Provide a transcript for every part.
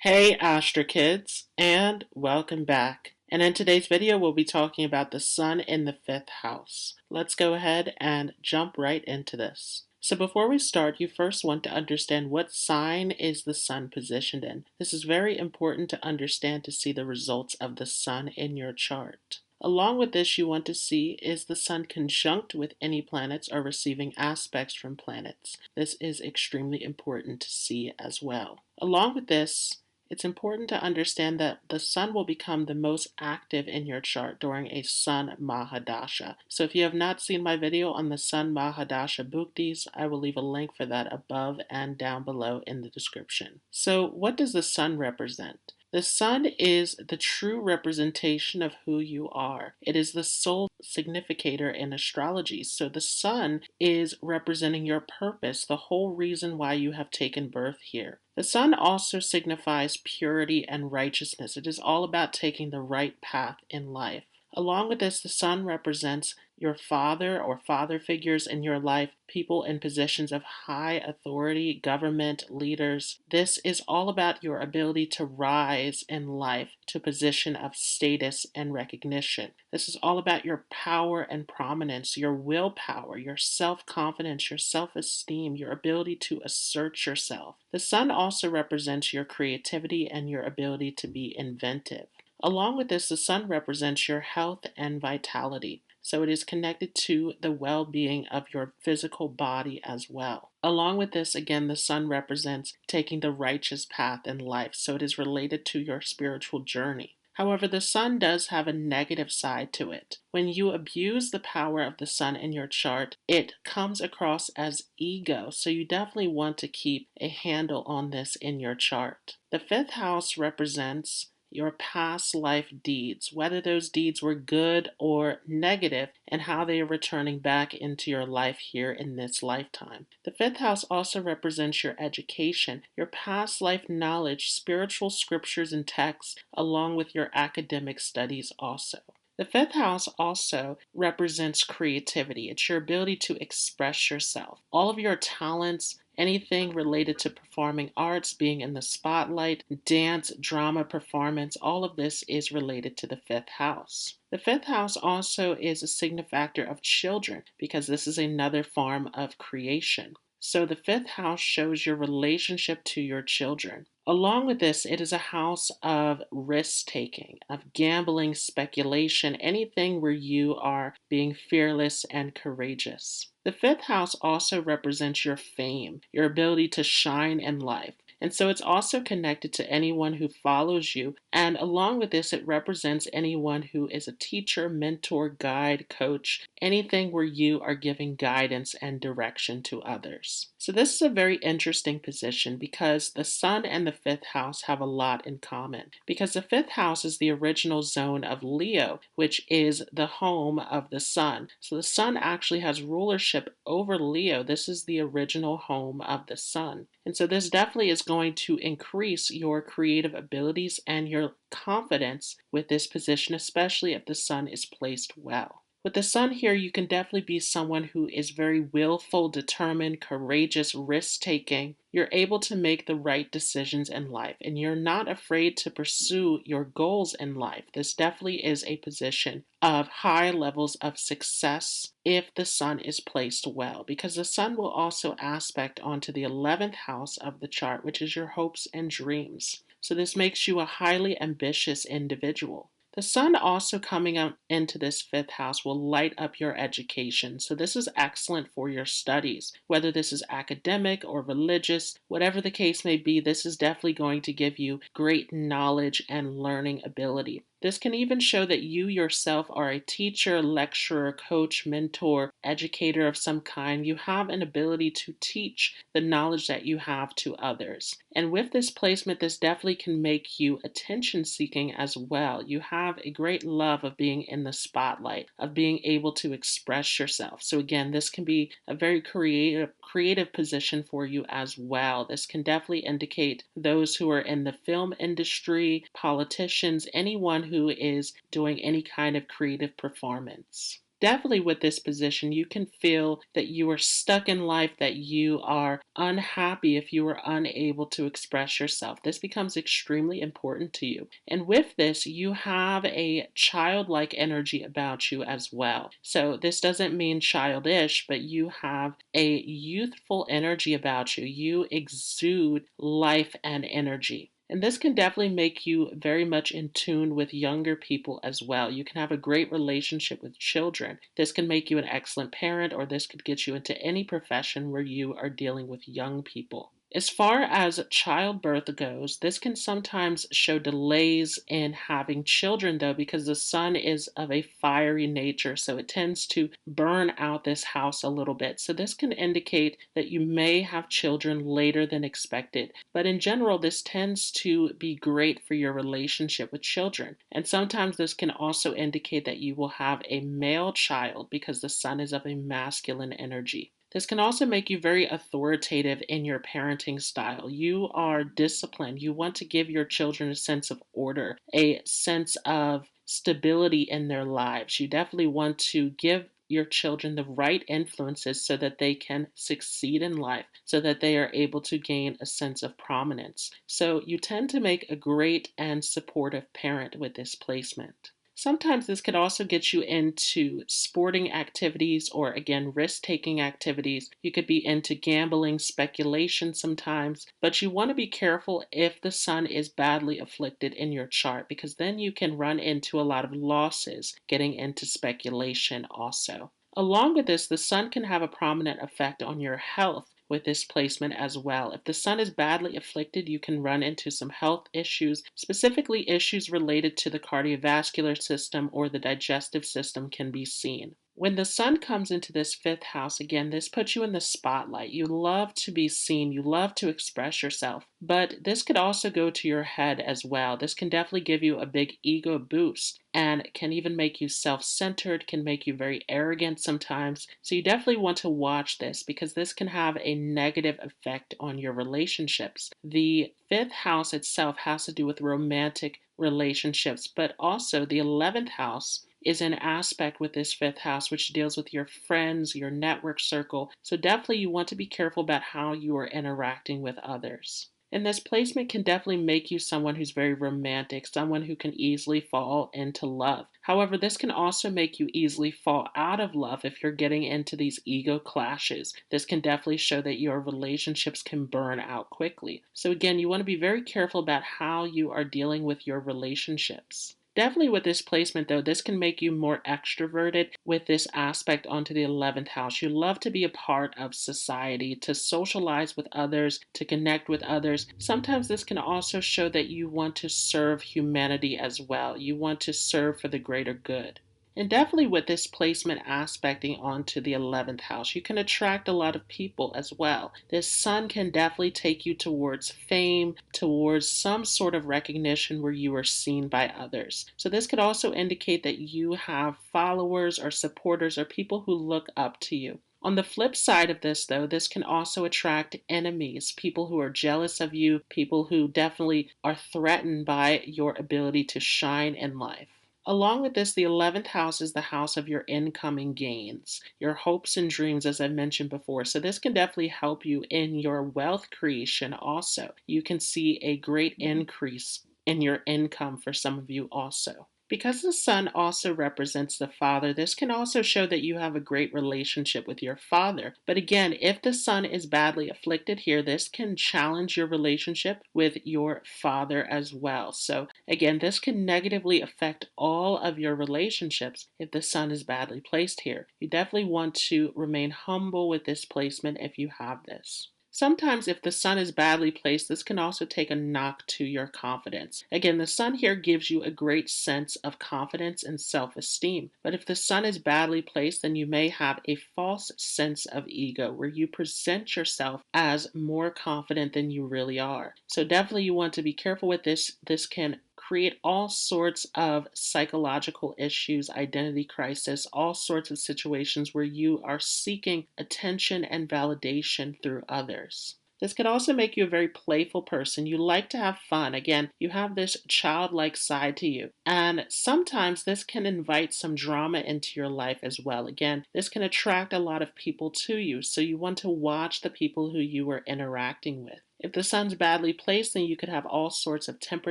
Hey Astro Kids, and welcome back. And in today's video, we'll be talking about the sun in the fifth house. Let's go ahead and jump right into this. So before we start, you first want to understand what sign is the sun positioned in. This is very important to understand to see the results of the sun in your chart. Along with this, you want to see is the sun conjunct with any planets or receiving aspects from planets. This is extremely important to see as well. Along with this, it's important to understand that the sun will become the most active in your chart during a sun Mahadasha. So if you have not seen my video on the sun Mahadasha Bhuktis, I will leave a link for that above and down below in the description. So what does the sun represent? The sun is the true representation of who you are. It is the sole significator in astrology. So the sun is representing your purpose, the whole reason why you have taken birth here. The sun also signifies purity and righteousness. It is all about taking the right path in life. Along with this, the sun represents your father or father figures in your life, people in positions of high authority, government, leaders. This is all about your ability to rise in life to a position of status and recognition. This is all about your power and prominence, your willpower, your self-confidence, your self-esteem, your ability to assert yourself. The sun also represents your creativity and your ability to be inventive. Along with this, the sun represents your health and vitality. So it is connected to the well-being of your physical body as well. Along with this, again, the sun represents taking the righteous path in life. So it is related to your spiritual journey. However, the sun does have a negative side to it. When you abuse the power of the sun in your chart, it comes across as ego. So you definitely want to keep a handle on this in your chart. The fifth house represents your past life deeds, whether those deeds were good or negative, and how they are returning back into your life here in this lifetime. The fifth house also represents your education, your past life knowledge, spiritual scriptures and texts, along with your academic studies also. The fifth house also represents creativity. It's your ability to express yourself. All of your talents, anything related to performing arts, being in the spotlight, dance, drama, performance, all of this is related to the fifth house. The fifth house also is a signifactor of children because this is another form of creation. So the fifth house shows your relationship to your children. Along with this, it is a house of risk-taking, of gambling, speculation, anything where you are being fearless and courageous. The fifth house also represents your fame, your ability to shine in life. And so it's also connected to anyone who follows you. And along with this, it represents anyone who is a teacher, mentor, guide, coach, anything where you are giving guidance and direction to others. So this is a very interesting position because the sun and the fifth house have a lot in common. Because the fifth house is the original zone of Leo, which is the home of the sun. So the sun actually has rulership over Leo. This is the original home of the sun. And so this definitely is going to increase your creative abilities and your confidence with this position, especially if the sun is placed well. With the sun here, you can definitely be someone who is very willful, determined, courageous, risk-taking. You're able to make the right decisions in life, and you're not afraid to pursue your goals in life. This definitely is a position of high levels of success if the sun is placed well, because the sun will also aspect onto the 11th house of the chart, which is your hopes and dreams. So this makes you a highly ambitious individual. The sun also coming out into this fifth house will light up your education. So this is excellent for your studies, whether this is academic or religious, whatever the case may be, this is definitely going to give you great knowledge and learning ability. This can even show that you yourself are a teacher, lecturer, coach, mentor, educator of some kind. You have an ability to teach the knowledge that you have to others. And with this placement, this definitely can make you attention-seeking as well. You have a great love of being in the spotlight, of being able to express yourself. So again, this can be a very creative position for you as well. This can definitely indicate those who are in the film industry, politicians, anyone who is doing any kind of creative performance. definitely with this position, you can feel that you are stuck in life, that you are unhappy if you are unable to express yourself. This becomes extremely important to you. And with this, you have a childlike energy about you as well. So this doesn't mean childish, but you have a youthful energy about you. You exude life and energy. And this can definitely make you very much in tune with younger people as well. You can have a great relationship with children. This can make you an excellent parent, or this could get you into any profession where you are dealing with young people. As far as childbirth goes, this can sometimes show delays in having children, though, because the sun is of a fiery nature, so it tends to burn out this house a little bit. So this can indicate that you may have children later than expected. But in general, this tends to be great for your relationship with children. And sometimes this can also indicate that you will have a male child because the sun is of a masculine energy. This can also make you very authoritative in your parenting style. You are disciplined. You want to give your children a sense of order, a sense of stability in their lives. You definitely want to give your children the right influences so that they can succeed in life, so that they are able to gain a sense of prominence. So you tend to make a great and supportive parent with this placement. Sometimes this could also get you into sporting activities or, again, risk-taking activities. You could be into gambling, speculation sometimes, but you want to be careful if the sun is badly afflicted in your chart, because then you can run into a lot of losses getting into speculation also. Along with this, the sun can have a prominent effect on your health with this placement as well. If the sun is badly afflicted, you can run into some health issues, specifically issues related to the cardiovascular system or the digestive system can be seen. When the sun comes into this fifth house, again, this puts you in the spotlight. You love to be seen. You love to express yourself. But this could also go to your head as well. This can definitely give you a big ego boost and can even make you self-centered, can make you very arrogant sometimes. So you definitely want to watch this because this can have a negative effect on your relationships. The fifth house itself has to do with romantic relationships, but also the 11th house is an aspect with this fifth house which deals with your friends, your network circle. So definitely you want to be careful about how you are interacting with others. And this placement can definitely make you someone who's very romantic, someone who can easily fall into love. However, this can also make you easily fall out of love if you're getting into these ego clashes. This can definitely show that your relationships can burn out quickly. So again, you want to be very careful about how you are dealing with your relationships. Definitely with this placement, though, this can make you more extroverted with this aspect onto the 11th house. You love to be a part of society, to socialize with others, to connect with others. Sometimes this can also show that you want to serve humanity as well. You want to serve for the greater good. And definitely with this placement aspecting onto the 11th house, you can attract a lot of people as well. This sun can definitely take you towards fame, towards some sort of recognition where you are seen by others. So this could also indicate that you have followers or supporters or people who look up to you. On the flip side of this, though, this can also attract enemies, people who are jealous of you, people who definitely are threatened by your ability to shine in life. Along with this, the 11th house is the house of your incoming gains, your hopes and dreams, as I mentioned before. So this can definitely help you in your wealth creation also. You can see a great increase in your income for some of you also. Because the sun also represents the father, this can also show that you have a great relationship with your father. But again, if the sun is badly afflicted here, this can challenge your relationship with your father as well. So again, this can negatively affect all of your relationships if the sun is badly placed here. You definitely want to remain humble with this placement if you have this. Sometimes if the sun is badly placed, this can also take a knock to your confidence. Again, the sun here gives you a great sense of confidence and self-esteem. But if the sun is badly placed, then you may have a false sense of ego where you present yourself as more confident than you really are. So definitely you want to be careful with this. This can create all sorts of psychological issues, identity crisis, all sorts of situations where you are seeking attention and validation through others. This could also make you a very playful person. You like to have fun. Again, you have this childlike side to you. And sometimes this can invite some drama into your life as well. Again, this can attract a lot of people to you. So you want to watch the people who you are interacting with. If the sun's badly placed, then you could have all sorts of temper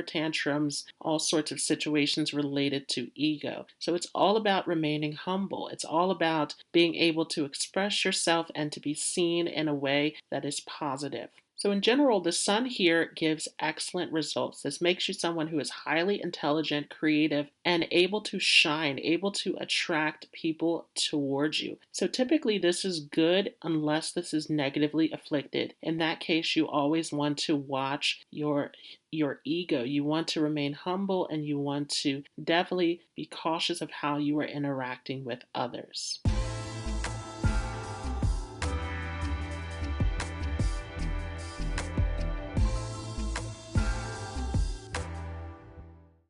tantrums, all sorts of situations related to ego. So it's all about remaining humble. It's all about being able to express yourself and to be seen in a way that is positive. So in general, the sun here gives excellent results. This makes you someone who is highly intelligent, creative, and able to shine, able to attract people towards you. So typically this is good unless this is negatively afflicted. In that case, you always want to watch your ego. You want to remain humble and you want to definitely be cautious of how you are interacting with others.